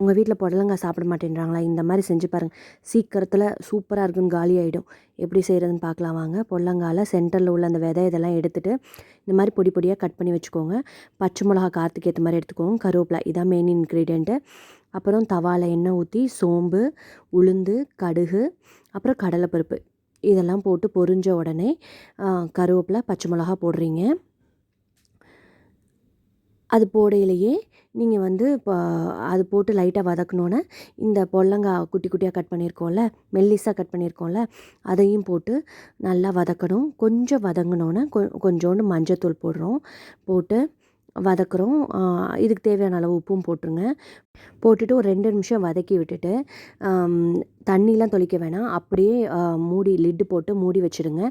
உங்கள் வீட்டில் புடலங்காய் சாப்பிட மாட்டேன்றாங்களா? இந்த மாதிரி செஞ்சு பாருங்கள். சீக்கிரத்தில் சூப்பராக இருக்குன்னு காலி ஆகிடும். எப்படி செய்கிறதுன்னு பார்க்கலாம் வாங்க. புடலங்காயில் சென்டரில் உள்ள அந்த விதை இதெல்லாம் எடுத்துகிட்டு இந்த மாதிரி பொடி பொடியாக கட் பண்ணி வச்சுக்கோங்க. பச்சை மிளகா காரத்துக்கு ஏற்ற மாதிரி எடுத்துக்கோங்க. கருவேப்பிலை இதான் மெயின் இன்க்ரீடியண்ட்டு. அப்புறம் தவாவில் எண்ணெய் ஊற்றி சோம்பு, உளுந்து, கடுகு, அப்புறம் கடலைப்பருப்பு இதெல்லாம் போட்டு பொரிஞ்ச உடனே கருவேப்பிலை, பச்சை மிளகா போடுறீங்க. அது போடையிலேயே நீங்கள் வந்து இப்போ அது போட்டு லைட்டாக வதக்கினோன்னே இந்த புடலங்காய் குட்டி குட்டியாக கட் பண்ணியிருக்கோம்ல, மெல்லிஸாக கட் பண்ணியிருக்கோம்ல, அதையும் போட்டு நல்லா வதக்கணும். கொஞ்சம் வதங்கினோன்னே கொஞ்சோண்டு மஞ்சத்தூள் போட்டு வதக்குறோம். இதுக்கு தேவையான அளவு உப்பும் போட்டுருங்க. போட்டுட்டு ஒரு 2 நிமிஷம் வதக்கி விட்டுட்டு தண்ணிலாம் தொளிக்க வேணாம். அப்படியே மூடி லிட்டு போட்டு மூடி வச்சுடுங்க.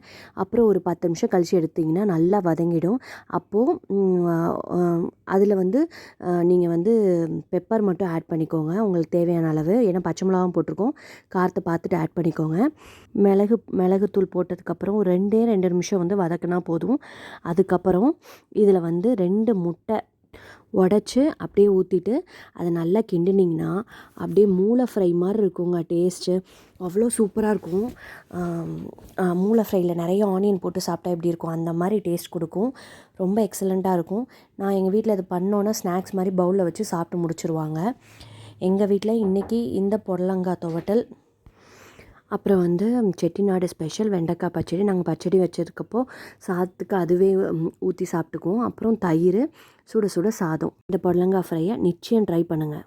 அப்புறம் ஒரு 10 நிமிஷம் கழித்து எடுத்திங்கன்னா நல்லா வதங்கிடும். அப்போது அதில் வந்து நீங்கள் வந்து பெப்பர் மட்டும் ஆட் பண்ணிக்கோங்க உங்களுக்கு தேவையான அளவு. ஏன்னா பச்சை மிளகாவும் போட்டிருக்கோம். காரத்தை பார்த்துட்டு ஆட் பண்ணிக்கோங்க. மிளகுத்தூள் போட்டதுக்கப்புறம் ஒரு 2 நிமிஷம் வந்து வதக்கினா போதும். அதுக்கப்புறம் இதில் வந்து 2 முட்டை உடச்சி அப்படியே ஊற்றிட்டு அதை நல்லா கிண்டினிங்கன்னா அப்படியே மூளை ஃப்ரை மாதிரி இருக்குங்க டேஸ்ட்டு. அவ்வளோ சூப்பராக இருக்கும். மூளை ஃப்ரையில் நிறைய ஆனியன் போட்டு சாப்பிட்டா எப்படி இருக்கும் அந்த மாதிரி டேஸ்ட் கொடுக்கும். ரொம்ப எக்ஸலண்ட்டாக இருக்கும். நான் எங்கள் வீட்டில் இது பண்ணோன்னா ஸ்நாக்ஸ் மாதிரி பவுலில் வச்சு சாப்பிட்டு முடிச்சிருவாங்க. எங்கள் வீட்டில் இன்றைக்கி இந்த புடலங்காய் துவட்டல், அப்புறம் வந்து செட்டிநாடு ஸ்பெஷல் வெண்டைக்காய் பச்சடி. நாங்கள் பச்சடி வச்சதுக்கப்போ சாதத்துக்கு அதுவே ஊற்றி சாப்பிட்டுக்குவோம். அப்புறம் தயிர், சுட சுட சாதம். இந்த புடலங்காய் ஃப்ரையை நிச்சயம் ட்ரை பண்ணுங்கள்.